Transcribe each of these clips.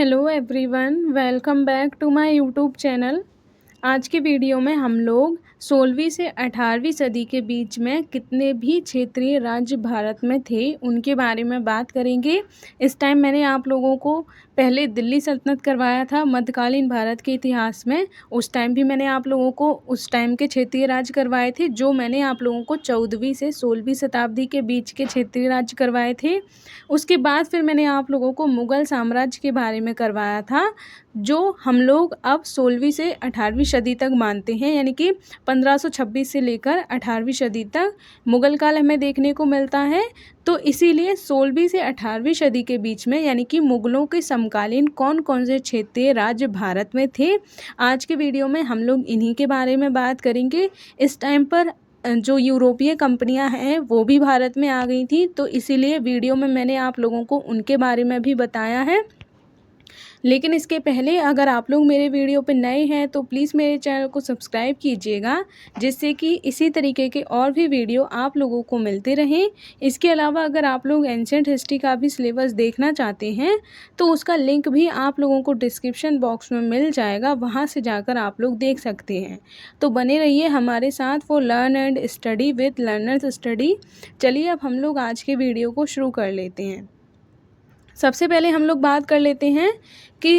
Hello everyone, welcome back to my YouTube channel. आज के video में हम लोग 16वीं से 18वीं सदी के बीच में कितने भी क्षेत्रीय राज्य भारत में थे उनके बारे में बात करेंगे। इस टाइम मैंने आप लोगों को पहले दिल्ली सल्तनत करवाया था मध्यकालीन भारत के इतिहास में। उस टाइम भी मैंने आप लोगों को उस टाइम के क्षेत्रीय राज्य करवाए थे, जो मैंने आप लोगों को 14वीं से 16वीं शताब्दी के बीच के क्षेत्रीय राज्य करवाए थे। उसके बाद फिर मैंने आप लोगों को मुग़ल साम्राज्य के बारे में करवाया था, जो हम लोग अब 16वीं से 18वीं सदी तक मानते हैं, यानी कि 1526 से लेकर 18वीं सदी तक मुग़ल काल हमें देखने को मिलता है। तो इसीलिए 16वीं से 18वीं सदी के बीच में, यानी कि मुग़लों के समकालीन कौन कौन से क्षेत्रीय राज्य भारत में थे, आज के वीडियो में हम लोग इन्हीं के बारे में बात करेंगे। इस टाइम पर जो यूरोपीय कंपनियां हैं वो भी भारत में आ गई थी, तो इसीलिए वीडियो में मैंने आप लोगों को उनके बारे में भी बताया है। लेकिन इसके पहले अगर आप लोग मेरे वीडियो पे नए हैं तो प्लीज़ मेरे चैनल को सब्सक्राइब कीजिएगा, जिससे कि इसी तरीके के और भी वीडियो आप लोगों को मिलते रहें। इसके अलावा अगर आप लोग एंशिएंट हिस्ट्री का भी सिलेबस देखना चाहते हैं तो उसका लिंक भी आप लोगों को डिस्क्रिप्शन बॉक्स में मिल जाएगा, वहाँ से जाकर आप लोग देख सकते हैं। तो बने रहिए हमारे साथ for learn and study with learners study. चलिए अब हम लोग आज के वीडियो को शुरू कर लेते हैं। सबसे पहले हम लोग बात कर लेते हैं कि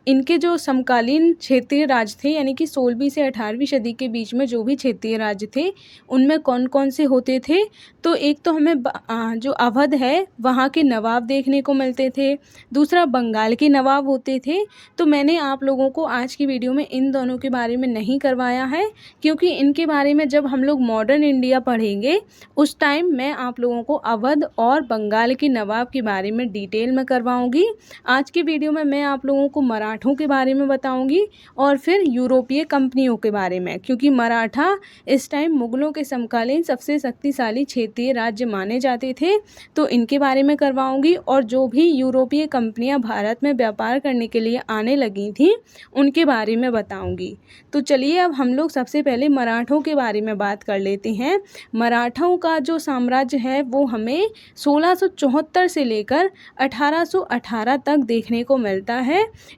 इनके जो समकालीन क्षेत्रीय राज्य थे, यानी कि 16वीं से 18वीं सदी के बीच में जो भी क्षेत्रीय राज्य थे उनमें कौन कौन से होते थे। तो एक तो हमें जो अवध है वहाँ के नवाब देखने को मिलते थे, दूसरा बंगाल के नवाब होते थे। तो मैंने आप लोगों को आज की वीडियो में इन दोनों के बारे में नहीं करवाया है, क्योंकि इनके बारे में जब हम लोग मॉडर्न इंडिया पढ़ेंगे उस टाइम मैं आप लोगों को अवध और बंगाल के नवाब के बारे में डिटेल में करवाऊँगी। आज की वीडियो में मैं आप लोगों को मराठों के बारे में बताऊंगी और फिर यूरोपीय कंपनियों के बारे में, क्योंकि मराठा इस टाइम मुगलों के समकालीन सबसे शक्तिशाली क्षेत्रीय राज्य माने जाते थे, तो इनके बारे में करवाऊंगी। और जो भी यूरोपीय कंपनियां भारत में व्यापार करने के लिए आने लगी थी उनके बारे में बताऊंगी। तो चलिए अब हम लोग सबसे पहले मराठों के बारे में बात कर लेते हैं। मराठों का जो साम्राज्य है वो हमें 1674 से लेकर 1818 तक देखने को मिलता है।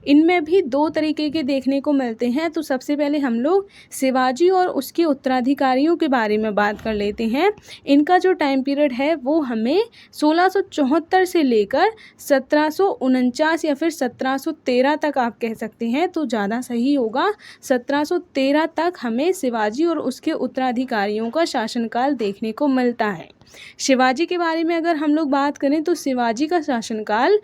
इनमें भी दो तरीके के देखने को मिलते हैं। तो सबसे पहले हम लोग शिवाजी और उसके उत्तराधिकारियों के बारे में बात कर लेते हैं। इनका जो टाइम पीरियड है वो हमें 1674 से लेकर 1749 या फिर 1713 तक आप कह सकते हैं, तो ज़्यादा सही होगा। 1713 तक हमें शिवाजी और उसके उत्तराधिकारियों का शासनकाल देखने को मिलता है। शिवाजी के बारे में अगर हम लोग बात करें तो शिवाजी का शासनकाल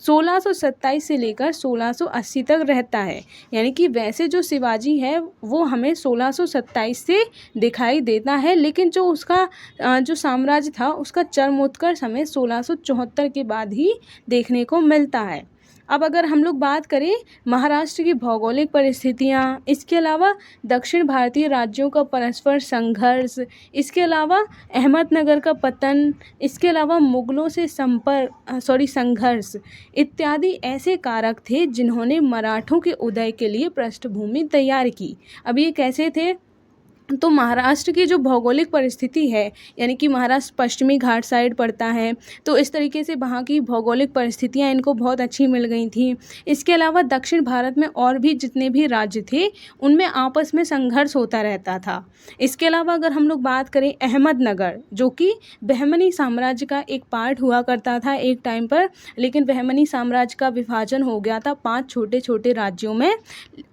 1627 से लेकर 1680 तक रहता है, यानी कि वैसे जो शिवाजी है वो हमें 1627 से दिखाई देता है, लेकिन जो उसका जो साम्राज्य था उसका चरमोत्कर्ष हमें 1674 के बाद ही देखने को मिलता है। अब अगर हम लोग बात करें महाराष्ट्र की भौगोलिक परिस्थितियाँ, इसके अलावा दक्षिण भारतीय राज्यों का परस्पर संघर्ष, इसके अलावा अहमदनगर का पतन, इसके अलावा मुग़लों से संघर्ष इत्यादि ऐसे कारक थे जिन्होंने मराठों के उदय के लिए पृष्ठभूमि तैयार की। अब ये कैसे थे? तो महाराष्ट्र की जो भौगोलिक परिस्थिति है, यानी कि महाराष्ट्र पश्चिमी घाट साइड पड़ता है, तो इस तरीके से वहाँ की भौगोलिक परिस्थितियाँ इनको बहुत अच्छी मिल गई थी। इसके अलावा दक्षिण भारत में और भी जितने भी राज्य थे उनमें आपस में संघर्ष होता रहता था। इसके अलावा अगर हम लोग बात करें अहमदनगर, जो कि बहमनी साम्राज्य का एक पार्ट हुआ करता था एक टाइम पर, लेकिन बहमनी साम्राज्य का विभाजन हो गया था 5 छोटे छोटे राज्यों में,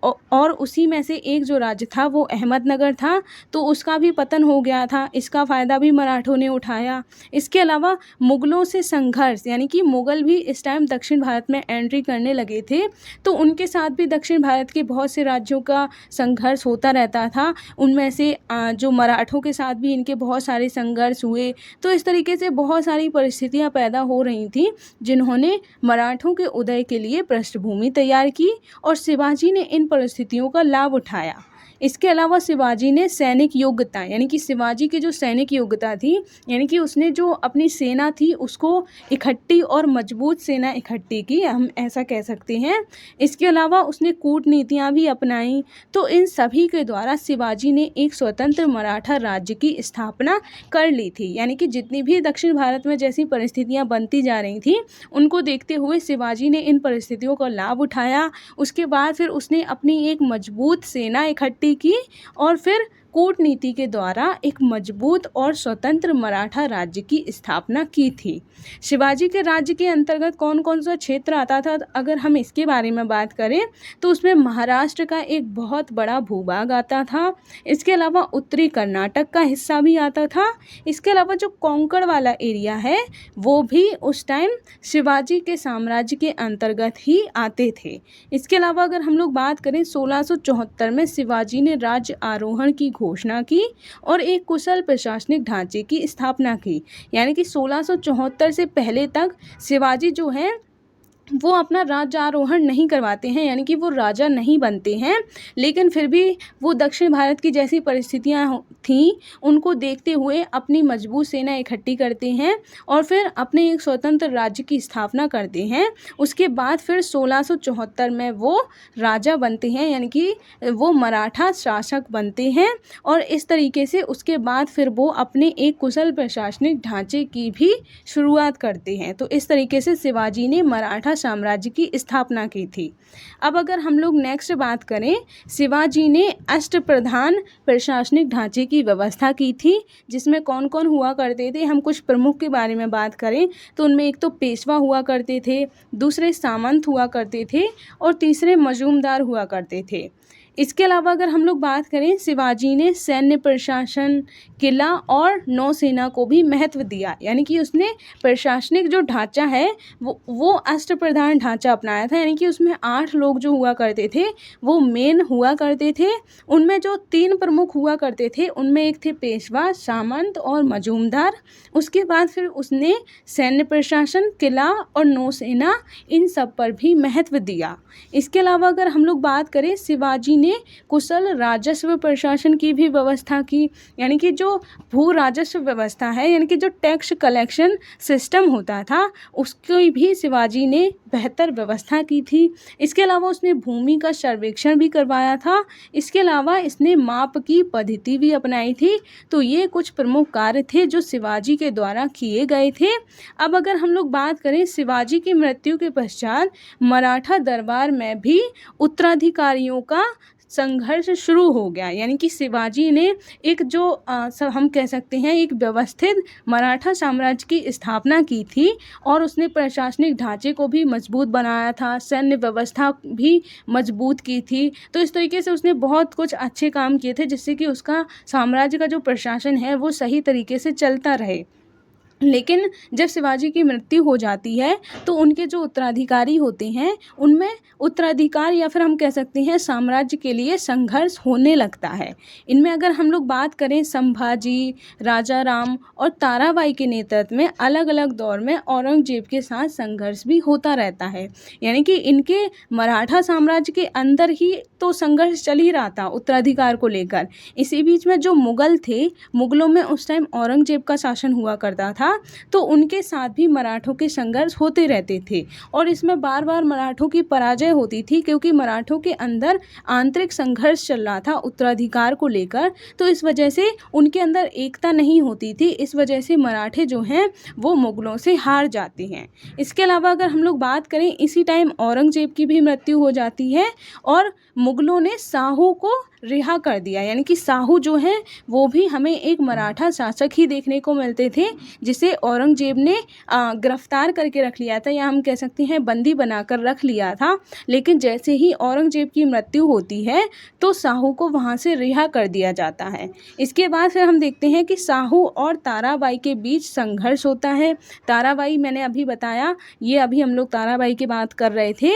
और उसी में से एक जो राज्य था वो अहमदनगर था, तो उसका भी पतन हो गया था। इसका फ़ायदा भी मराठों ने उठाया। इसके अलावा मुग़लों से संघर्ष, यानी कि मुग़ल भी इस टाइम दक्षिण भारत में एंट्री करने लगे थे, तो उनके साथ भी दक्षिण भारत के बहुत से राज्यों का संघर्ष होता रहता था। उनमें से जो मराठों के साथ भी इनके बहुत सारे संघर्ष हुए। तो इस तरीके से बहुत सारी परिस्थितियाँ पैदा हो रही थी जिन्होंने मराठों के उदय के लिए पृष्ठभूमि तैयार की, और शिवाजी ने इन परिस्थितियों का लाभ उठाया। इसके अलावा शिवाजी ने सैनिक योग्यता यानी कि शिवाजी की जो सैनिक योग्यता थी, यानी कि उसने जो अपनी सेना थी उसको इकट्ठी और मजबूत सेना इकट्ठी की, हम ऐसा कह सकते हैं। इसके अलावा उसने कूटनीतियाँ भी अपनाई। तो इन सभी के द्वारा शिवाजी ने एक स्वतंत्र मराठा राज्य की स्थापना कर ली थी। यानी कि जितनी भी दक्षिण भारत में जैसी परिस्थितियाँ बनती जा रही थी, उनको देखते हुए शिवाजी ने इन परिस्थितियों का लाभ उठाया। उसके बाद फिर उसने अपनी एक मजबूत सेना इकट्ठी की और फिर कूटनीति के द्वारा एक मजबूत और स्वतंत्र मराठा राज्य की स्थापना की थी। शिवाजी के राज्य के अंतर्गत कौन कौन सा क्षेत्र आता था, अगर हम इसके बारे में बात करें तो उसमें महाराष्ट्र का एक बहुत बड़ा भूभाग आता था। इसके अलावा उत्तरी कर्नाटक का हिस्सा भी आता था। इसके अलावा जो कोंकण वाला एरिया है वो भी उस टाइम शिवाजी के साम्राज्य के अंतर्गत ही आते थे। इसके अलावा अगर हम लोग बात करें 1674 में शिवाजी ने राज्य आरोहण की घोषणा की और एक कुशल प्रशासनिक ढांचे की स्थापना की। यानी कि 1674 से पहले तक शिवाजी जो है वो अपना राज्यारोहण नहीं करवाते हैं, यानी कि वो राजा नहीं बनते हैं, लेकिन फिर भी वो दक्षिण भारत की जैसी परिस्थितियाँ थीं उनको देखते हुए अपनी मजबूत सेना इकट्ठी करते हैं और फिर अपने एक स्वतंत्र राज्य की स्थापना करते हैं। उसके बाद फिर 1674 में वो राजा बनते हैं, यानी कि वो मराठा शासक बनते हैं और इस तरीके से उसके बाद फिर वो अपने एक कुशल प्रशासनिक ढांचे की भी शुरुआत करते हैं। तो इस तरीके से शिवाजी ने मराठा साम्राज्य की स्थापना की थी। अब अगर हम लोग नेक्स्ट बात करें, शिवाजी ने अष्टप्रधान प्रशासनिक ढांचे की व्यवस्था की थी, जिसमें कौन कौन हुआ करते थे। हम कुछ प्रमुख के बारे में बात करें तो उनमें एक तो पेशवा हुआ करते थे, दूसरे सामंत हुआ करते थे और तीसरे मजूमदार हुआ करते थे। इसके अलावा अगर हम लोग बात करें, शिवाजी ने सैन्य प्रशासन, किला और नौसेना को भी महत्व दिया। यानी कि उसने प्रशासनिक जो ढांचा है वो अष्टप्रधान ढांचा अपनाया था। यानी कि उसमें 8 लोग जो हुआ करते थे वो मेन हुआ करते थे। उनमें जो 3 प्रमुख हुआ करते थे उनमें एक थे पेशवा, सामंत और मजूमदार। उसके बाद फिर उसने सैन्य प्रशासन, किला और नौसेना इन सब पर भी महत्व दिया। इसके अलावा अगर हम लोग बात करें, शिवाजी ने कुशल राजस्व प्रशासन की भी व्यवस्था की। यानी कि जो भू राजस्व व्यवस्था है, यानी कि जो टैक्स कलेक्शन सिस्टम होता था उसकी भी शिवाजी ने बेहतर व्यवस्था की थी। इसके अलावा उसने भूमि का सर्वेक्षण भी करवाया था। इसके अलावा इसने माप की पद्धति भी अपनाई थी। तो ये कुछ प्रमुख कार्य थे जो शिवाजी के द्वारा किए गए थे। अब अगर हम लोग बात करें, शिवाजी की मृत्यु के पश्चात मराठा दरबार में भी उत्तराधिकारियों का संघर्ष शुरू हो गया। यानी कि शिवाजी ने एक जो हम कह सकते हैं एक व्यवस्थित मराठा साम्राज्य की स्थापना की थी और उसने प्रशासनिक ढांचे को भी मजबूत बनाया था, सैन्य व्यवस्था भी मजबूत की थी। तो इस तरीके से उसने बहुत कुछ अच्छे काम किए थे जिससे कि उसका साम्राज्य का जो प्रशासन है वो सही तरीके से चलता रहे। लेकिन जब शिवाजी की मृत्यु हो जाती है तो उनके जो उत्तराधिकारी होते हैं उनमें उत्तराधिकार या फिर हम कह सकते हैं साम्राज्य के लिए संघर्ष होने लगता है। इनमें अगर हम लोग बात करें, संभाजी, राजा राम और ताराबाई के नेतृत्व में अलग अलग दौर में औरंगजेब के साथ संघर्ष भी होता रहता है। यानी कि इनके मराठा साम्राज्य के अंदर ही तो संघर्ष चल ही रहा था उत्तराधिकार को लेकर। इसी बीच में जो मुगल थे, मुगलों में उस टाइम औरंगजेब का शासन हुआ करता था, तो उनके साथ भी मराठों के संघर्ष होते रहते थे और इसमें बार बार मराठों की पराजय होती थी क्योंकि मराठों के अंदर आंतरिक संघर्ष चल रहा था उत्तराधिकार को लेकर। तो इस वजह से उनके अंदर एकता नहीं होती थी। इस वजह से मराठे जो हैं वो मुगलों से हार जाते हैं। इसके अलावा अगर हम लोग बात करें, इसी टाइम औरंगजेब की भी मृत्यु हो जाती है और मुगलों ने शाहू को रिहा कर दिया। यानी कि शाहू जो है वो भी हमें एक मराठा शासक ही देखने को मिलते थे जिसे औरंगजेब ने गिरफ्तार करके रख लिया था, या हम कह सकते हैं बंदी बनाकर रख लिया था। लेकिन जैसे ही औरंगजेब की मृत्यु होती है तो शाहू को वहाँ से रिहा कर दिया जाता है। इसके बाद फिर हम देखते हैं कि शाहू और ताराबाई के बीच संघर्ष होता है। ताराबाई मैंने अभी बताया, ये अभी हम लोग ताराबाई की बात कर रहे थे।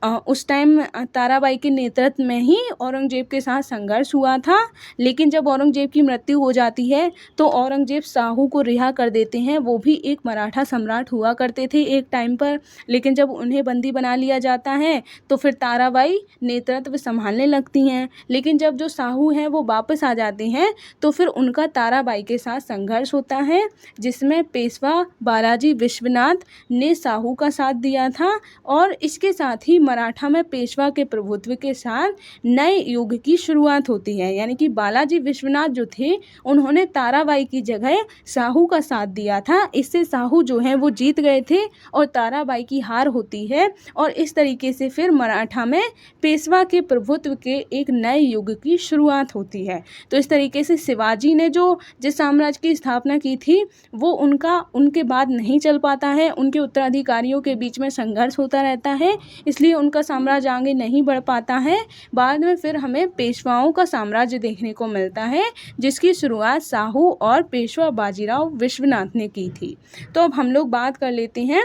उस टाइम ताराबाई के नेतृत्व में ही औरंगजेब के साथ संघर्ष हुआ था। लेकिन जब औरंगजेब की मृत्यु हो जाती है तो औरंगजेब शाहू को रिहा कर देते हैं। वो भी एक मराठा सम्राट हुआ करते थे एक टाइम पर, लेकिन जब उन्हें बंदी बना लिया जाता है तो फिर ताराबाई नेतृत्व संभालने लगती हैं। लेकिन जब जो शाहू हैं वो वापस आ जाते हैं तो फिर उनका ताराबाई के साथ संघर्ष होता है, जिसमें पेशवा बालाजी विश्वनाथ ने शाहू का साथ दिया था। और इसके साथ ही मराठा में पेशवा के प्रभुत्व के साथ नए युग की शुरुआत होती है। यानी कि बालाजी विश्वनाथ जो थे उन्होंने ताराबाई की जगह शाहू का साथ दिया था। इससे शाहू जो है वो जीत गए थे और ताराबाई की हार होती है। और इस तरीके से फिर मराठा में पेशवा के प्रभुत्व के एक नए युग की शुरुआत होती है। तो इस तरीके से शिवाजी ने जो जिस साम्राज्य की स्थापना की थी वो उनके बाद नहीं चल पाता है। उनके उत्तराधिकारियों के बीच में संघर्ष होता रहता है, इसलिए उनका साम्राज्य आगे नहीं बढ़ पाता है। बाद में फिर हमें पेशवाओं का साम्राज्य देखने को मिलता है, जिसकी शुरुआत शाहू और पेशवा बाजीराव विश्वनाथ ने की थी। तो अब हम लोग बात कर लेते हैं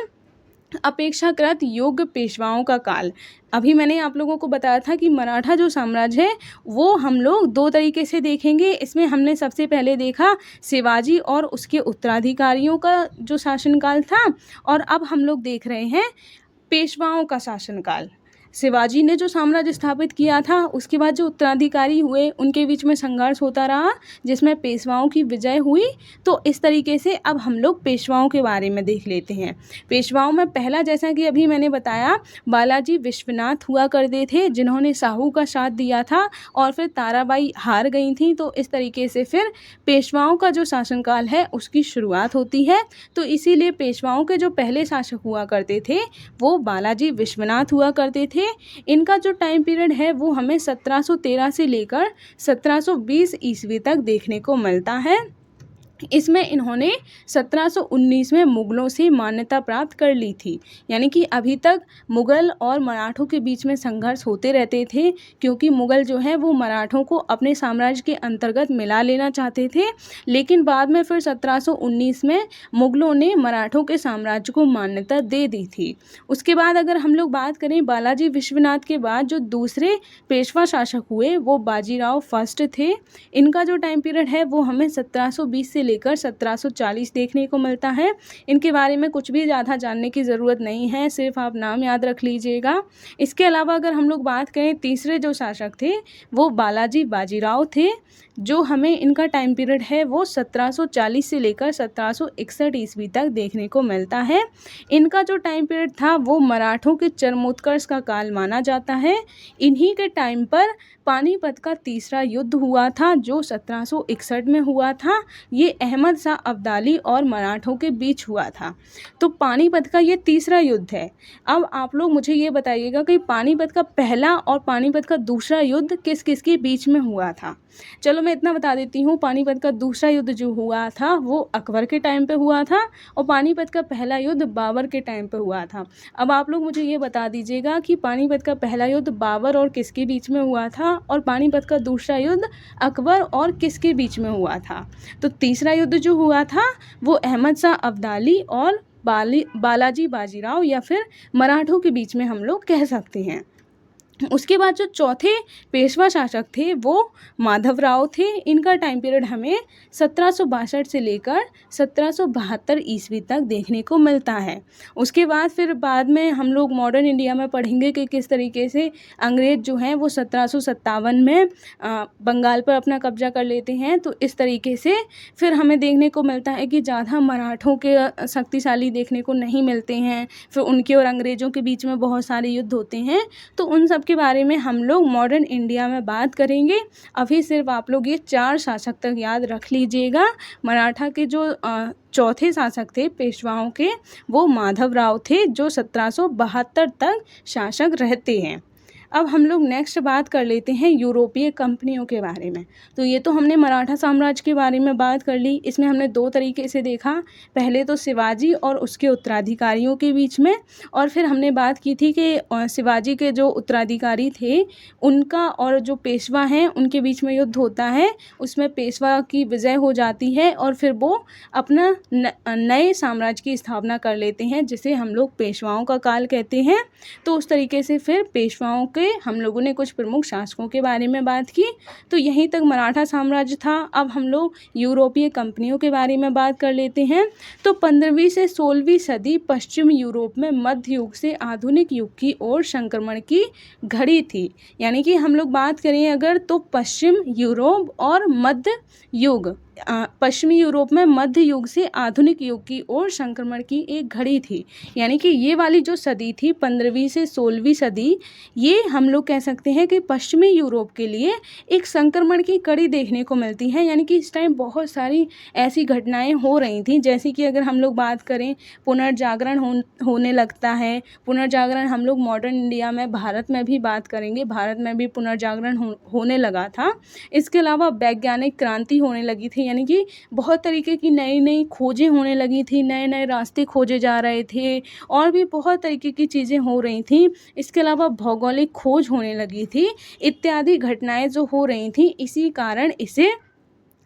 अपेक्षाकृत योग्य पेशवाओं का काल। अभी मैंने आप लोगों को बताया था कि मराठा जो साम्राज्य है वो हम लोग दो तरीके से देखेंगे। इसमें हमने सबसे पहले देखा शिवाजी और उसके उत्तराधिकारियों का जो शासनकाल था, और अब हम लोग देख रहे हैं पेशवाओं का शासनकाल। शिवाजी ने जो साम्राज्य स्थापित किया था उसके बाद जो उत्तराधिकारी हुए उनके बीच में संघर्ष होता रहा, जिसमें पेशवाओं की विजय हुई। तो इस तरीके से अब हम लोग पेशवाओं के बारे में देख लेते हैं। पेशवाओं में पहला, जैसा कि अभी मैंने बताया, बालाजी विश्वनाथ हुआ करते थे, जिन्होंने शाहू का साथ दिया था और फिर ताराबाई हार गई थी। तो इस तरीके से फिर पेशवाओं का जो शासनकाल है उसकी शुरुआत होती है। तो इसीलिए पेशवाओं के जो पहले शासक हुआ करते थे वो बालाजी विश्वनाथ हुआ करते थे। इनका जो टाइम पीरियड है वो हमें 1713 से लेकर 1720 ईस्वी तक देखने को मिलता है। इसमें इन्होंने 1719 में मुग़लों से मान्यता प्राप्त कर ली थी। यानी कि अभी तक मुग़ल और मराठों के बीच में संघर्ष होते रहते थे, क्योंकि मुग़ल जो है वो मराठों को अपने साम्राज्य के अंतर्गत मिला लेना चाहते थे। लेकिन बाद में फिर 1719 में मुग़लों ने मराठों के साम्राज्य को मान्यता दे दी थी। उसके बाद अगर हम लोग बात करें बालाजी विश्वनाथ के बाद जो दूसरे पेशवा शासक हुए वो बाजीराव फर्स्ट थे। इनका जो टाइम पीरियड है वो हमें 1720 से लेकर 1740 देखने को मिलता है। इनके बारे में कुछ भी ज़्यादा जानने की ज़रूरत नहीं है, सिर्फ आप नाम याद रख लीजिएगा। इसके अलावा अगर हम लोग बात करें तीसरे जो शासक थे वो बालाजी बाजीराव थे, जो हमें इनका टाइम पीरियड है वो 1740 से लेकर 1761 ईस्वी तक देखने को मिलता है। इनका जो टाइम पीरियड था वो मराठों के चरमोत्कर्ष का काल माना जाता है। इन्हीं के टाइम पर पानीपत का तीसरा युद्ध हुआ था जो 1761 में हुआ था। ये अहमद शाह अब्दाली और मराठों के बीच हुआ था। तो पानीपत का ये तीसरा युद्ध है। अब आप लोग मुझे ये बताइएगा कि पानीपत का पहला और पानीपत का दूसरा युद्ध किस किस के बीच में हुआ था। चलो मैं इतना बता देती हूँ, पानीपत का दूसरा युद्ध जो हुआ था वो अकबर के टाइम पे हुआ था और पानीपत का पहला युद्ध बाबर के टाइम पे हुआ था। अब आप लोग मुझे ये बता दीजिएगा कि पानीपत का पहला युद्ध बाबर और किसके बीच में हुआ था और पानीपत का दूसरा युद्ध अकबर और किसके बीच में हुआ था। तो तीसरा युद्ध जो हुआ था वो अहमद शाह अब्दाली और बालाजी बाजीराव या फिर मराठों के बीच में हम लोग कह सकते हैं। उसके बाद जो चौथे पेशवा शासक थे वो माधवराव थे। इनका टाइम पीरियड हमें 1762 से लेकर 1772 ईस्वी तक देखने को मिलता है। उसके बाद फिर बाद में हम लोग मॉडर्न इंडिया में पढ़ेंगे कि किस तरीके से अंग्रेज़ जो हैं वो 1757 में बंगाल पर अपना कब्जा कर लेते हैं। तो इस तरीके से फिर हमें देखने को मिलता है कि ज़्यादा मराठों के शक्तिशाली देखने को नहीं मिलते हैं। फिर उनके और अंग्रेज़ों के बीच में बहुत सारे युद्ध होते हैं। तो उन सब के बारे में हम लोग मॉडर्न इंडिया में बात करेंगे। अभी सिर्फ आप लोग ये 4 शासक तक याद रख लीजिएगा। मराठा के जो चौथे शासक थे पेशवाओं के वो माधवराव थे, जो 1772 तक शासक रहते हैं। अब हम लोग नेक्स्ट बात कर लेते हैं यूरोपीय कंपनियों के बारे में। तो ये तो हमने मराठा साम्राज्य के बारे में बात कर ली। इसमें हमने दो तरीके से देखा, पहले तो शिवाजी और उसके उत्तराधिकारियों के बीच में, और फिर हमने बात की थी कि शिवाजी के जो उत्तराधिकारी थे उनका और जो पेशवा हैं उनके बीच में युद्ध होता है। उसमें पेशवा की विजय हो जाती है और फिर वो अपना नए साम्राज्य की स्थापना कर लेते हैं, जिसे हम लोग पेशवाओं का काल कहते हैं। तो उस तरीके से फिर पेशवाओं के हम लोगों ने कुछ प्रमुख शासकों के बारे में बात की। तो यहीं तक मराठा साम्राज्य था। अब हम लोग यूरोपीय कंपनियों के बारे में बात कर लेते हैं। तो 15वीं से 16वीं सदी पश्चिम यूरोप में मध्य युग से आधुनिक युग की ओर संक्रमण की घड़ी थी। यानी कि हम लोग बात करें अगर, तो पश्चिम यूरोप और मध्य युग, पश्चिमी यूरोप में मध्य युग से आधुनिक युग की ओर संक्रमण की एक घड़ी थी। यानी कि ये वाली जो सदी थी 15वीं से 16वीं सदी, ये हम लोग कह सकते हैं कि पश्चिमी यूरोप के लिए एक संक्रमण की कड़ी देखने को मिलती है। यानी कि इस टाइम बहुत सारी ऐसी घटनाएं हो रही थी, जैसे कि अगर हम लोग बात करें पुनर्जागरण होने लगता है। पुनर्जागरण हम लोग मॉडर्न इंडिया में, भारत में भी बात करेंगे, भारत में भी पुनर्जागरण होने लगा था। इसके अलावा वैज्ञानिक क्रांति होने लगी थी। यानी कि बहुत तरीके की नई नई खोजें होने लगी थी, नए नए रास्ते खोजे जा रहे थे और भी बहुत तरीके की चीज़ें हो रही थी। इसके अलावा भौगोलिक खोज होने लगी थी। इत्यादि घटनाएं जो हो रही थी, इसी कारण इसे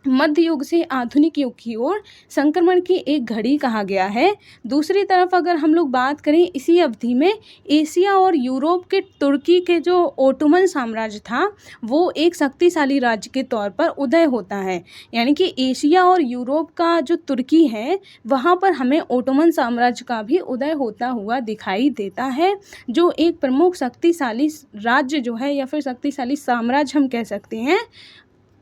मध्य युग से आधुनिक युग की ओर संक्रमण की एक घड़ी कहा गया है। दूसरी तरफ अगर हम लोग बात करें, इसी अवधि में एशिया और यूरोप के तुर्की के जो ओटोमन साम्राज्य था वो एक शक्तिशाली राज्य के तौर पर उदय होता है। यानी कि एशिया और यूरोप का जो तुर्की है वहाँ पर हमें ओटोमन साम्राज्य का भी उदय होता हुआ दिखाई देता है, जो एक प्रमुख शक्तिशाली राज्य जो है, या फिर शक्तिशाली साम्राज्य हम कह सकते हैं,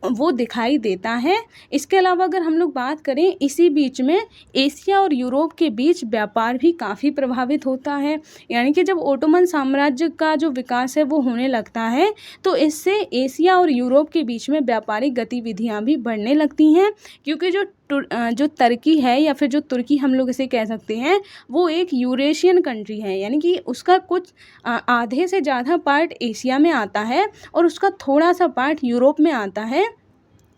वो दिखाई देता है। इसके अलावा अगर हम लोग बात करें, इसी बीच में एशिया और यूरोप के बीच व्यापार भी काफ़ी प्रभावित होता है। यानी कि जब ओटोमन साम्राज्य का जो विकास है वो होने लगता है, तो इससे एशिया और यूरोप के बीच में व्यापारिक गतिविधियां भी बढ़ने लगती हैं, क्योंकि जो तुर्की है, या फिर जो तुर्की हम लोग इसे कह सकते हैं, वो एक यूरेशियन कंट्री है। यानी कि उसका कुछ आधे से ज़्यादा पार्ट एशिया में आता है और उसका थोड़ा सा पार्ट यूरोप में आता है।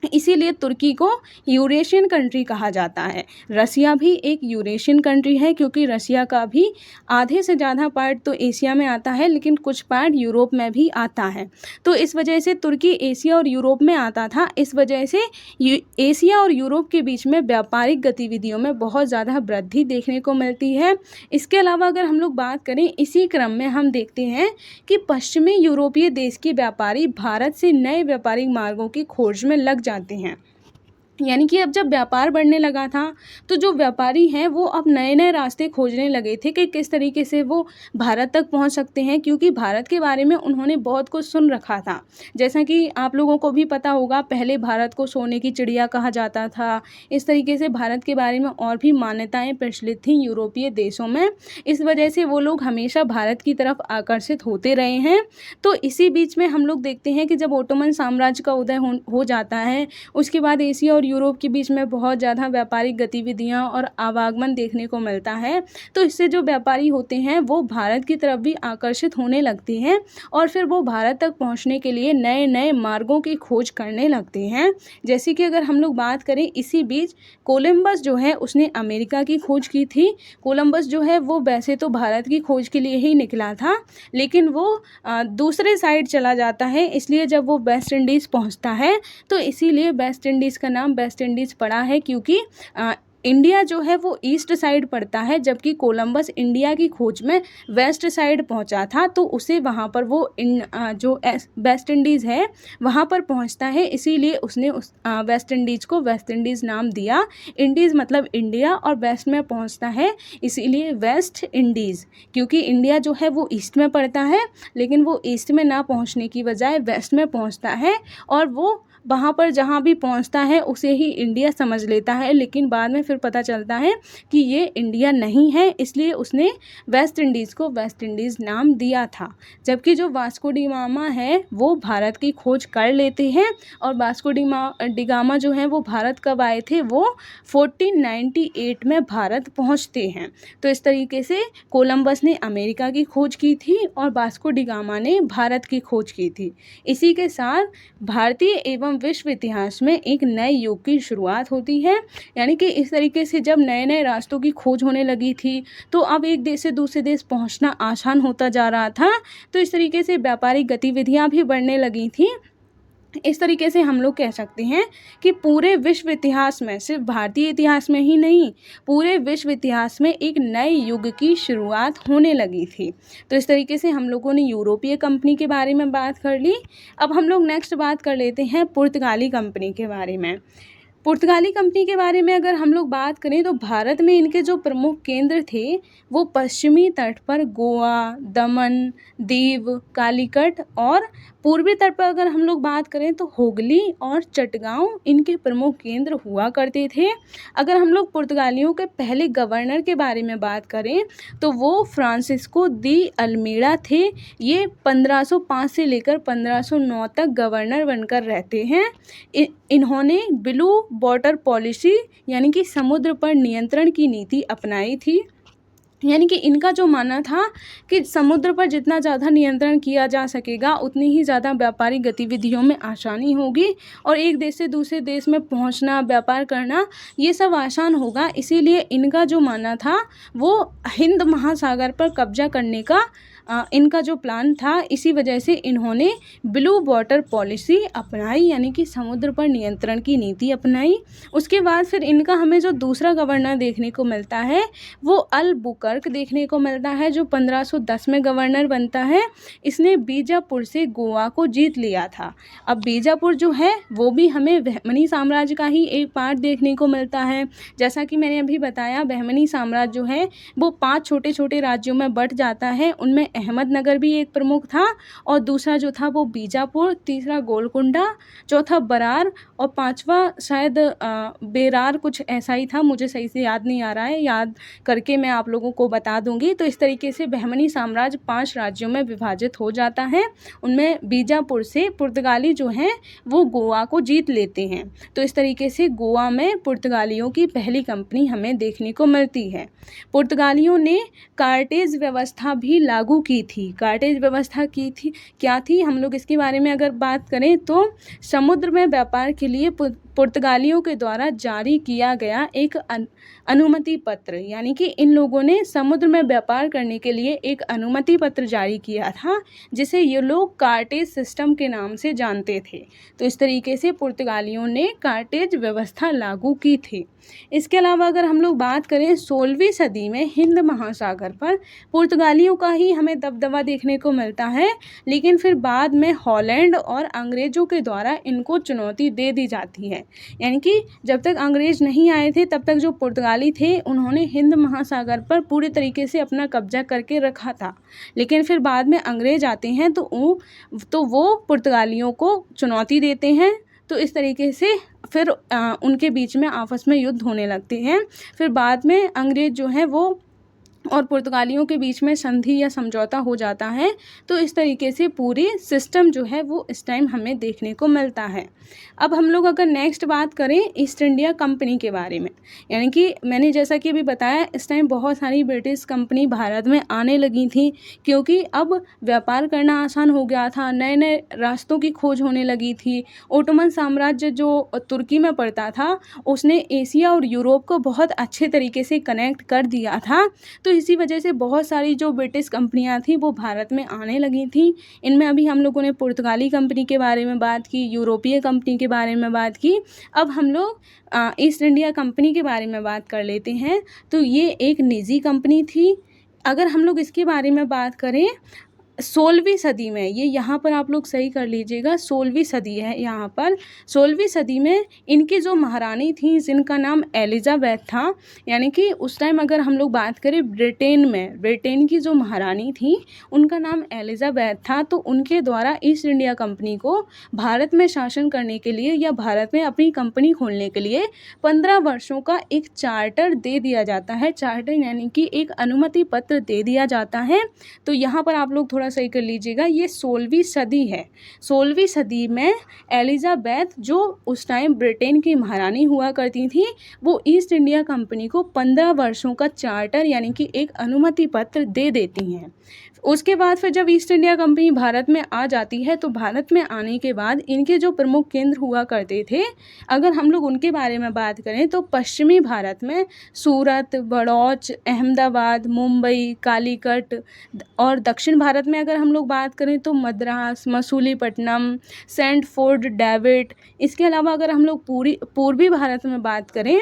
इसीलिए तुर्की को यूरेशियन कंट्री कहा जाता है। रसिया भी एक यूरेशियन कंट्री है, क्योंकि रसिया का भी आधे से ज़्यादा पार्ट तो एशिया में आता है, लेकिन कुछ पार्ट यूरोप में भी आता है। तो इस वजह से तुर्की एशिया और यूरोप में आता था। इस वजह से एशिया और यूरोप के बीच में व्यापारिक गतिविधियों में बहुत ज़्यादा वृद्धि देखने को मिलती है। इसके अलावा अगर हम लोग बात करें, इसी क्रम में हम देखते हैं कि पश्चिमी यूरोपीय देश के व्यापारी भारत से नए व्यापारिक मार्गों की खोज में लग जाते हैं। यानी कि अब जब व्यापार बढ़ने लगा था, तो जो व्यापारी हैं वो अब नए नए रास्ते खोजने लगे थे कि किस तरीके से वो भारत तक पहुंच सकते हैं, क्योंकि भारत के बारे में उन्होंने बहुत कुछ सुन रखा था। जैसा कि आप लोगों को भी पता होगा, पहले भारत को सोने की चिड़िया कहा जाता था। इस तरीके से भारत के बारे में और भी मान्यताएं प्रचलित थीं यूरोपीय देशों में। इस वजह से वो लोग हमेशा भारत की तरफ आकर्षित होते रहे हैं। तो इसी बीच में हम लोग देखते हैं कि जब ओटोमन साम्राज्य का उदय हो जाता है, उसके बाद एशिया और यूरोप के बीच में बहुत ज़्यादा व्यापारिक गतिविधियां और आवागमन देखने को मिलता है। तो इससे जो व्यापारी होते हैं वो भारत की तरफ भी आकर्षित होने लगते हैं, और फिर वो भारत तक पहुंचने के लिए नए नए मार्गों की खोज करने लगते हैं। जैसे कि अगर हम लोग बात करें, इसी बीच कोलंबस जो है उसने अमेरिका की खोज की थी। कोलंबस जो है वो वैसे तो भारत की खोज के लिए ही निकला था, लेकिन वो दूसरे साइड चला जाता है। इसलिए जब वो वेस्ट इंडीज़ पहुंचता है, तो इसीलिए वेस्ट इंडीज़ का नाम वेस्ट इंडीज़ पड़ा है, क्योंकि इंडिया जो है वो ईस्ट साइड पड़ता है, जबकि कोलंबस इंडिया की खोज में वेस्ट साइड पहुंचा था। तो उसे वहां पर वो जो वेस्ट इंडीज़ है वहां पर पहुंचता है, इसीलिए उसने उस वेस्ट इंडीज़ को वेस्ट इंडीज़ नाम दिया। इंडीज़ मतलब इंडिया, और वेस्ट में पहुंचता है इसीलिए वेस्ट इंडीज़, क्योंकि इंडिया जो है वो ईस्ट में पड़ता है, लेकिन वो ईस्ट में ना पहुँचने की बजाय वेस्ट में पहुँचता है, और वो वहाँ पर जहाँ भी पहुँचता है उसे ही इंडिया समझ लेता है, लेकिन बाद में फिर पता चलता है कि ये इंडिया नहीं है, इसलिए उसने वेस्ट इंडीज़ को वेस्ट इंडीज़ नाम दिया था। जबकि जो वास्को डी गामा है वो भारत की खोज कर लेते हैं, और वास्को डी गामा जो है वो भारत कब आए थे, वो 1498 में भारत पहुंचते हैं। तो इस तरीके से कोलंबस ने अमेरिका की खोज की थी और वास्को डी गामा ने भारत की खोज की थी। इसी के साथ भारतीय एवं विश्व इतिहास में एक नए युग की शुरुआत होती है। यानी कि इस तरीके से जब नए नए रास्तों की खोज होने लगी थी तो अब एक देश से दूसरे देश पहुंचना आसान होता जा रहा था। तो इस तरीके से व्यापारिक गतिविधियां भी बढ़ने लगी थी। इस तरीके से हम लोग कह सकते हैं कि पूरे विश्व इतिहास में, सिर्फ भारतीय इतिहास में ही नहीं, पूरे विश्व इतिहास में एक नए युग की शुरुआत होने लगी थी। तो इस तरीके से हम लोगों ने यूरोपीय कंपनी के बारे में बात कर ली। अब हम लोग नेक्स्ट बात कर लेते हैं पुर्तगाली कंपनी के बारे में। पुर्तगाली कंपनी के बारे में अगर हम लोग बात करें तो भारत में इनके जो प्रमुख केंद्र थे वो पश्चिमी तट पर गोवा, दमन, दीव, कालीकट, और पूर्वी तट पर अगर हम लोग बात करें तो हुगली और चटगांव इनके प्रमुख केंद्र हुआ करते थे। अगर हम लोग पुर्तगालियों के पहले गवर्नर के बारे में बात करें तो वो फ्रांसिस्को दी अल्मीड़ा थे। ये 1505 से लेकर 1509 तक गवर्नर बनकर रहते हैं। इन्होंने ब्लू वाटर पॉलिसी यानी कि समुद्र पर नियंत्रण की नीति अपनाई थी। यानी कि इनका जो मानना था कि समुद्र पर जितना ज़्यादा नियंत्रण किया जा सकेगा उतनी ही ज़्यादा व्यापारिक गतिविधियों में आसानी होगी, और एक देश से दूसरे देश में पहुंचना, व्यापार करना, ये सब आसान होगा। इसीलिए इनका जो मानना था वो हिंद महासागर पर कब्जा करने का इनका जो प्लान था, इसी वजह से इन्होंने ब्लू वाटर पॉलिसी अपनाई, यानी कि समुद्र पर नियंत्रण की नीति अपनाई। उसके बाद फिर इनका हमें जो दूसरा गवर्नर देखने को मिलता है वो अल्बुकर्क देखने को मिलता है, जो 1510 में गवर्नर बनता है। इसने बीजापुर से गोवा को जीत लिया था। अब बीजापुर जो है वो भी हमें बहमनी साम्राज्य का ही एक पार्ट देखने को मिलता है। जैसा कि मैंने अभी बताया, बहमनी साम्राज्य जो है वो 5 छोटे छोटे राज्यों में बंट जाता है। उनमें अहमदनगर भी एक प्रमुख था, और दूसरा जो था वो बीजापुर, तीसरा गोलकुंडा, चौथा बरार, और पांचवा शायद बेरार, कुछ ऐसा ही था, मुझे सही से याद नहीं आ रहा है, याद करके मैं आप लोगों को बता दूंगी। तो इस तरीके से बहमनी साम्राज्य 5 राज्यों में विभाजित हो जाता है। उनमें बीजापुर से पुर्तगाली जो हैं वो गोवा को जीत लेते हैं। तो इस तरीके से गोवा में पुर्तगालियों की पहली कंपनी हमें देखने को मिलती है। पुर्तगालियों ने कार्टेज व्यवस्था भी लागू की थी। कार्टेज व्यवस्था की थी क्या थी, हम लोग इसके बारे में अगर बात करें तो समुद्र में व्यापार के लिए पुर्तगालियों के द्वारा जारी किया गया एक अनुमति पत्र, यानी कि इन लोगों ने समुद्र में व्यापार करने के लिए एक अनुमति पत्र जारी किया था, जिसे ये लोग कार्टेज सिस्टम के नाम से जानते थे। तो इस तरीके से पुर्तगालियों ने कार्टेज व्यवस्था लागू की थी। इसके अलावा अगर हम लोग बात करें 16वीं सदी में हिंद महासागर पर पुर्तगालियों का ही हमें दबदबा देखने को मिलता है, लेकिन फिर बाद में हॉलैंड और अंग्रेज़ों के द्वारा इनको चुनौती दे दी जाती है। यानी कि जब तक अंग्रेज़ नहीं आए थे तब तक जो पुर्तगाली थे उन्होंने हिंद महासागर पर पूरी तरीके से अपना कब्जा करके रखा था, लेकिन फिर बाद में अंग्रेज़ आते हैं तो वो पुर्तगालियों को चुनौती देते हैं। तो इस तरीके से फिर उनके बीच में आपस में युद्ध होने लगते हैं। फिर बाद में अंग्रेज़ जो है वो और पुर्तगालियों के बीच में संधि या समझौता हो जाता है। तो इस तरीके से पूरी सिस्टम जो है वो इस टाइम हमें देखने को मिलता है। अब हम लोग अगर नेक्स्ट बात करें ईस्ट इंडिया कंपनी के बारे में, यानी कि मैंने जैसा कि अभी बताया, इस टाइम बहुत सारी ब्रिटिश कंपनी भारत में आने लगी थी, क्योंकि अब व्यापार करना आसान हो गया था, नए नए रास्तों की खोज होने लगी थी। ओटोमन साम्राज्य जो तुर्की में पड़ता था उसने एशिया और यूरोप को बहुत अच्छे तरीके से कनेक्ट कर दिया था। तो इसी वजह से बहुत सारी जो ब्रिटिश कंपनियां थी वो भारत में आने लगी थी। इनमें अभी हम लोगों ने पुर्तगाली कंपनी के बारे में बात की, यूरोपीय कंपनी के बारे में बात की। अब हम लोग ईस्ट इंडिया कंपनी के बारे में बात कर लेते हैं। तो ये एक निजी कंपनी थी। अगर हम लोग इसके बारे में बात करें 16वीं सदी में, ये यहाँ पर आप लोग सही कर लीजिएगा, 16वीं सदी है यहाँ पर। 16वीं सदी में इनकी जो महारानी थी जिनका नाम एलिजाबेथ था, यानी कि उस टाइम अगर हम लोग बात करें ब्रिटेन में, ब्रिटेन की जो महारानी थी उनका नाम एलिजाबेथ था। तो उनके द्वारा ईस्ट इंडिया कंपनी को भारत में शासन करने के लिए या भारत में अपनी कंपनी खोलने के लिए 15 वर्षों का एक चार्टर दे दिया जाता है। चार्टर यानी कि एक अनुमति पत्र दे दिया जाता है। तो यहाँ पर आप लोग थोड़ा सही कर लीजिएगा, ये 16वीं सदी है। 16वीं सदी में एलिजाबेथ जो उस टाइम ब्रिटेन की महारानी हुआ करती थी, वो ईस्ट इंडिया कंपनी को 15 वर्षों का चार्टर यानी कि एक अनुमति पत्र दे देती हैं। उसके बाद फिर जब ईस्ट इंडिया कंपनी भारत में आ जाती है, तो भारत में आने के बाद इनके जो प्रमुख केंद्र हुआ करते थे, अगर हम लोग उनके बारे में बात करें तो पश्चिमी भारत में सूरत, बड़ौच, अहमदाबाद, मुंबई, कालीकट, और दक्षिण भारत में अगर हम लोग बात करें तो Madras, Masulipatnam, saint fort David. इसके अलावा अगर हम लोग पूर्वी भारत में बात करें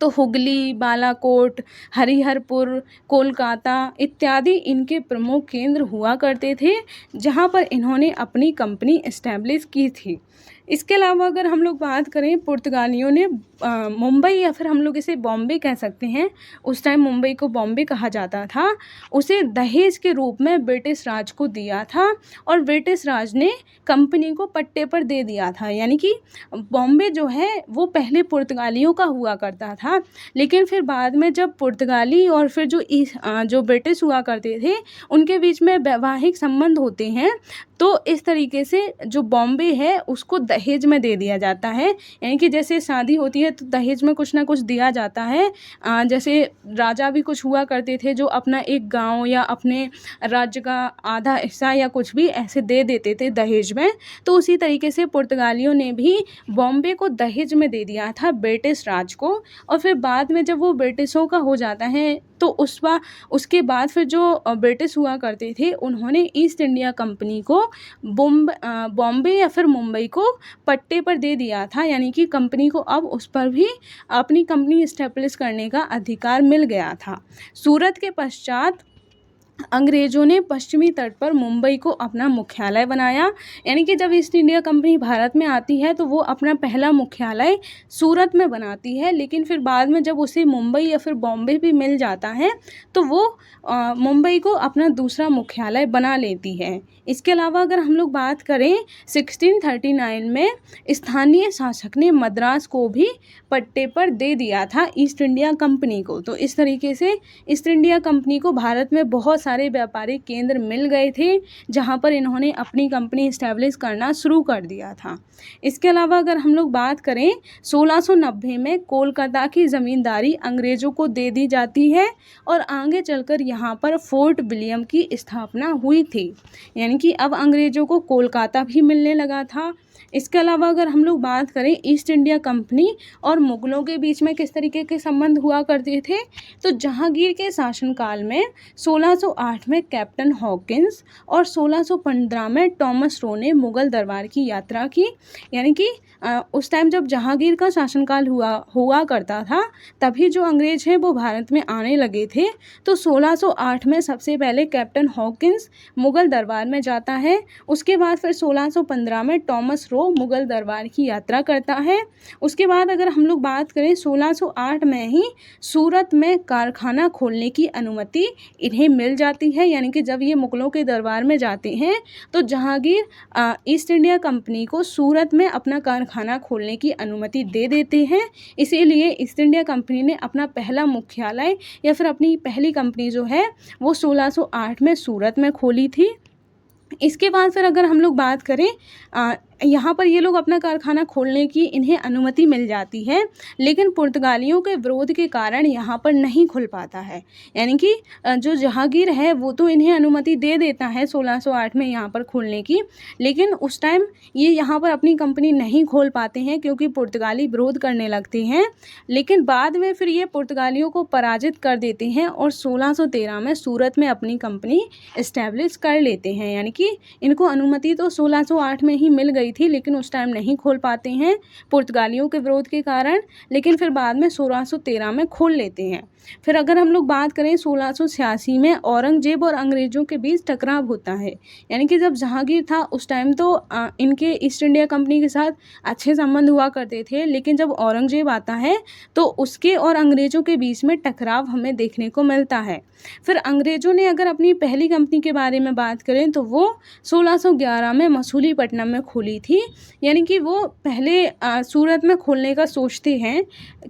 तो हुगली, बालाकोट, हरिहरपुर, कोलकाता इत्यादि इनके प्रमुख केंद्र हुआ करते थे, जहां पर इन्होंने अपनी कंपनी एस्टैब्लिश की थी। इसके अलावा अगर हम लोग बात करें, पुर्तगालियों ने मुंबई, या फिर हम लोग इसे बॉम्बे कह सकते हैं, उस टाइम मुंबई को बॉम्बे कहा जाता था, उसे दहेज के रूप में ब्रिटिश राज को दिया था, और ब्रिटिश राज ने कंपनी को पट्टे पर दे दिया था। यानी कि बॉम्बे जो है वो पहले पुर्तगालियों का हुआ करता था, लेकिन फिर बाद में जब पुर्तगाली और फिर जो ब्रिटिश हुआ करते थे उनके बीच में वैवाहिक संबंध होते हैं, तो इस तरीके से जो बॉम्बे है उसको दहेज में दे दिया जाता है। यानी कि जैसे शादी होती है तो दहेज में कुछ ना कुछ दिया जाता है। जैसे राजा भी कुछ हुआ करते थे जो अपना एक गांव या अपने राज्य का आधा हिस्सा या कुछ भी ऐसे दे देते थे दहेज में। तो उसी तरीके से पुर्तगालियों ने भी बॉम्बे को दहेज में दे दिया था ब्रिटिश राज को। और फिर बाद में जब वो ब्रिटिशों का हो जाता है तो उसके बाद फिर जो ब्रिटिश हुआ करते थे उन्होंने ईस्ट इंडिया कंपनी को बॉम्बे या फिर मुंबई को पट्टे पर दे दिया था। यानी कि कंपनी को अब उस पर भी अपनी कंपनी इस्टेब्लिश करने का अधिकार मिल गया था। सूरत के पश्चात अंग्रेज़ों ने पश्चिमी तट पर मुंबई को अपना मुख्यालय बनाया। यानी कि जब ईस्ट इंडिया कंपनी भारत में आती है तो वो अपना पहला मुख्यालय सूरत में बनाती है, लेकिन फिर बाद में जब उसे मुंबई या फिर बॉम्बे भी मिल जाता है तो वो मुंबई को अपना दूसरा मुख्यालय बना लेती है। इसके अलावा अगर हम लोग बात करें 1639 में स्थानीय शासक ने मद्रास को भी पट्टे पर दे दिया था ईस्ट इंडिया कंपनी को। तो इस तरीके से ईस्ट इंडिया कंपनी को भारत में बहुत सारे व्यापारिक केंद्र मिल गए थे, जहां पर इन्होंने अपनी कंपनी इस्टेब्लिश करना शुरू कर दिया था। इसके अलावा अगर हम लोग बात करें 1690 में कोलकाता की ज़मींदारी अंग्रेज़ों को दे दी जाती है और आगे चलकर यहाँ पर फोर्ट विलियम की स्थापना हुई थी। यानी कि अब अंग्रेज़ों को कोलकाता भी मिलने लगा था। इसके अलावा अगर हम लोग बात करें ईस्ट इंडिया कंपनी और मुग़लों के बीच में किस तरीके के संबंध हुआ करते थे, तो जहांगीर के शासनकाल में 1608 में कैप्टन हॉकिंस और 1615 में टॉमस रो ने मुग़ल दरबार की यात्रा की। यानी कि उस टाइम जब जहांगीर का शासनकाल हुआ करता था, तभी जो अंग्रेज़ हैं वो भारत में आने लगे थे। तो 1608 में सबसे पहले कैप्टन हॉकिंस मुग़ल दरबार में जाता है। उसके बाद फिर 1615 में टॉमस रो मुग़ल दरबार की यात्रा करता है। उसके बाद अगर हम लोग बात करें 1608 में ही सूरत में कारखाना खोलने की अनुमति इन्हें मिल जाती है। यानी कि जब ये मुग़लों के दरबार में जाते हैं तो जहांगीर ईस्ट इंडिया कंपनी को सूरत में अपना कारखाना खोलने की अनुमति दे देते हैं। इसीलिए ईस्ट इंडिया कंपनी ने अपना पहला मुख्यालय या फिर अपनी पहली कंपनी जो है वो 1608 में सूरत में खोली थी। इसके बाद फिर अगर हम लोग बात करें, यहाँ पर ये लोग अपना कारखाना खोलने की इन्हें अनुमति मिल जाती है, लेकिन पुर्तगालियों के विरोध के कारण यहाँ पर नहीं खुल पाता है। यानी कि जो जहांगीर है वो तो इन्हें अनुमति दे देता है 1608 में यहाँ पर खोलने की, लेकिन उस टाइम ये यहाँ पर अपनी कंपनी नहीं खोल पाते हैं क्योंकि पुर्तगाली विरोध करने लगते हैं। लेकिन बाद में फिर ये पुर्तगालियों को पराजित कर देते हैं और 1613 में सूरत में अपनी कंपनी इस्टेब्लिश कर लेते हैं। यानी कि इनको अनुमति तो 1608 में ही मिल गई गई थी, लेकिन उस टाइम नहीं खोल पाते हैं पुर्तगालियों के विरोध के कारण, लेकिन फिर बाद में 1613 में खोल लेते हैं। फिर अगर हम लोग बात करें 1686 में औरंगजेब और अंग्रेज़ों के बीच टकराव होता है। यानी कि जब जहांगीर था उस टाइम तो इनके ईस्ट इंडिया कंपनी के साथ अच्छे संबंध हुआ करते थे, लेकिन जब औरंगजेब आता है तो उसके और अंग्रेज़ों के बीच में टकराव हमें देखने को मिलता है। फिर अंग्रेज़ों ने अगर अपनी पहली कंपनी के बारे में बात करें तो वो 1611 में मसूलीपट्टनम में खोली थी। यानी कि वो पहले सूरत में खोलने का सोचते हैं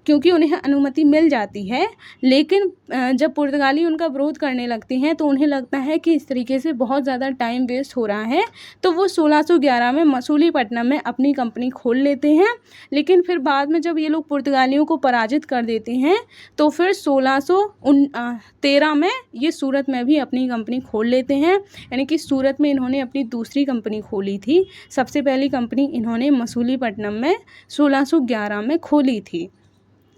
क्योंकि उन्हें अनुमति मिल जाती है, लेकिन जब पुर्तगाली उनका विरोध करने लगते हैं तो उन्हें लगता है कि इस तरीके से बहुत ज़्यादा टाइम वेस्ट हो रहा है, तो वो 1611 में मसूलीपट्टनम में अपनी कंपनी खोल लेते हैं। लेकिन फिर बाद में जब ये लोग पुर्तगालियों को पराजित कर देते हैं तो फिर 1613 में ये सूरत में भी अपनी कंपनी खोल लेते हैं। यानी कि सूरत में इन्होंने अपनी दूसरी कंपनी खोली थी। सबसे पहली कंपनी इन्होंने मसूलीपट्टनम में 1611 में खोली थी।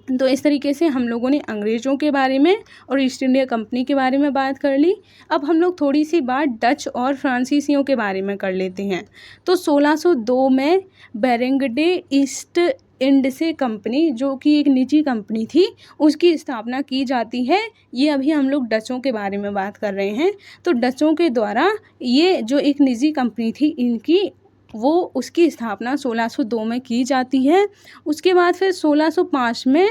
तो इस तरीके से हम लोगों ने अंग्रेज़ों के बारे में और ईस्ट इंडिया कंपनी के बारे में बात कर ली। अब हम लोग थोड़ी सी बात डच और फ्रांसीसियों के बारे में कर लेते हैं। तो 1602 में बेरेंगडे ईस्ट इंडसे कंपनी, जो कि एक निजी कंपनी थी, उसकी स्थापना की जाती है। ये अभी हम लोग डचों के बारे में बात कर रहे हैं। तो डचों के द्वारा ये जो एक निजी कंपनी थी इनकी, वो उसकी स्थापना 1602 में की जाती है। उसके बाद फिर 1605 में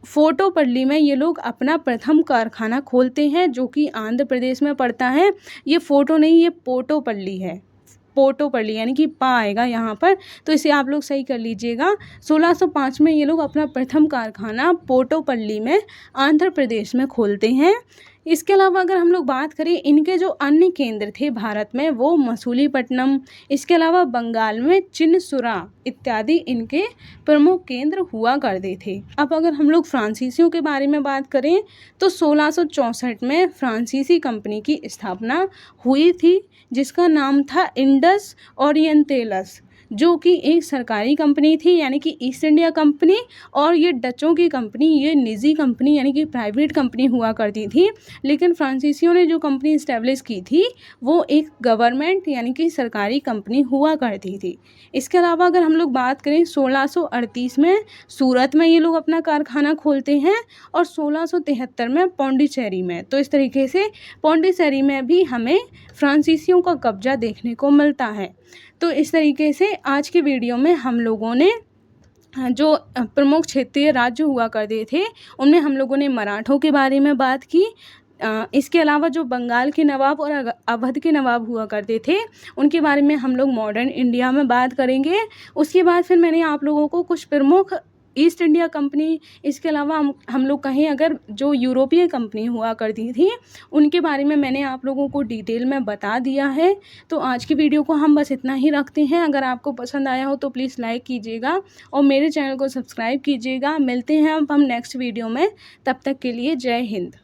फोटोपल्ली में ये लोग अपना प्रथम कारखाना खोलते हैं, जो कि आंध्र प्रदेश में पड़ता है। ये फोटो नहीं, ये पोटोपल्ली है। पोटोपल्ली यानी कि पा आएगा यहाँ पर, तो इसे आप लोग सही कर लीजिएगा। 1605 में ये लोग अपना प्रथम कारखाना पोटोपल्ली में आंध्र प्रदेश में खोलते हैं। इसके अलावा अगर हम लोग बात करें इनके जो अन्य केंद्र थे भारत में, वो मसूलीपट्टनम, इसके अलावा बंगाल में चिनसुरा इत्यादि इनके प्रमुख केंद्र हुआ करते थे। अब अगर हम लोग फ्रांसीसियों के बारे में बात करें तो 1664 में फ्रांसीसी कंपनी की स्थापना हुई थी, जिसका नाम था इंडस ओरिएंटेलस, जो कि एक सरकारी कंपनी थी, यानी कि ईस्ट इंडिया कंपनी। और ये डचों की कंपनी, ये निजी कंपनी यानी कि प्राइवेट कंपनी हुआ करती थी। लेकिन फ्रांसीसियों ने जो कंपनी इस्टेब्लिश की थी वो एक गवर्नमेंट यानी कि सरकारी कंपनी हुआ करती थी। इसके अलावा अगर हम लोग बात करें 1638 में सूरत में ये लोग अपना कारखाना खोलते हैं और 1673 में पौंडीचेरी में। तो इस तरीके से पौंडीचेरी में भी हमें फ्रांसीसियों का कब्जा देखने को मिलता है। तो इस तरीके से आज के वीडियो में हम लोगों ने जो प्रमुख क्षेत्रीय राज्य हुआ करते थे उनमें हम लोगों ने मराठों के बारे में बात की। इसके अलावा जो बंगाल के नवाब और अवध के नवाब हुआ करते थे उनके बारे में हम लोग मॉडर्न इंडिया में बात करेंगे। उसके बाद फिर मैंने आप लोगों को कुछ प्रमुख ईस्ट इंडिया कंपनी, इसके अलावा हम लोग कहें अगर जो यूरोपीय कंपनी हुआ करती थी उनके बारे में मैंने आप लोगों को डिटेल में बता दिया है। तो आज की वीडियो को हम बस इतना ही रखते हैं। अगर आपको पसंद आया हो तो प्लीज़ लाइक कीजिएगा और मेरे चैनल को सब्सक्राइब कीजिएगा। मिलते हैं अब हम नेक्स्ट वीडियो में, तब तक के लिए जय हिंद।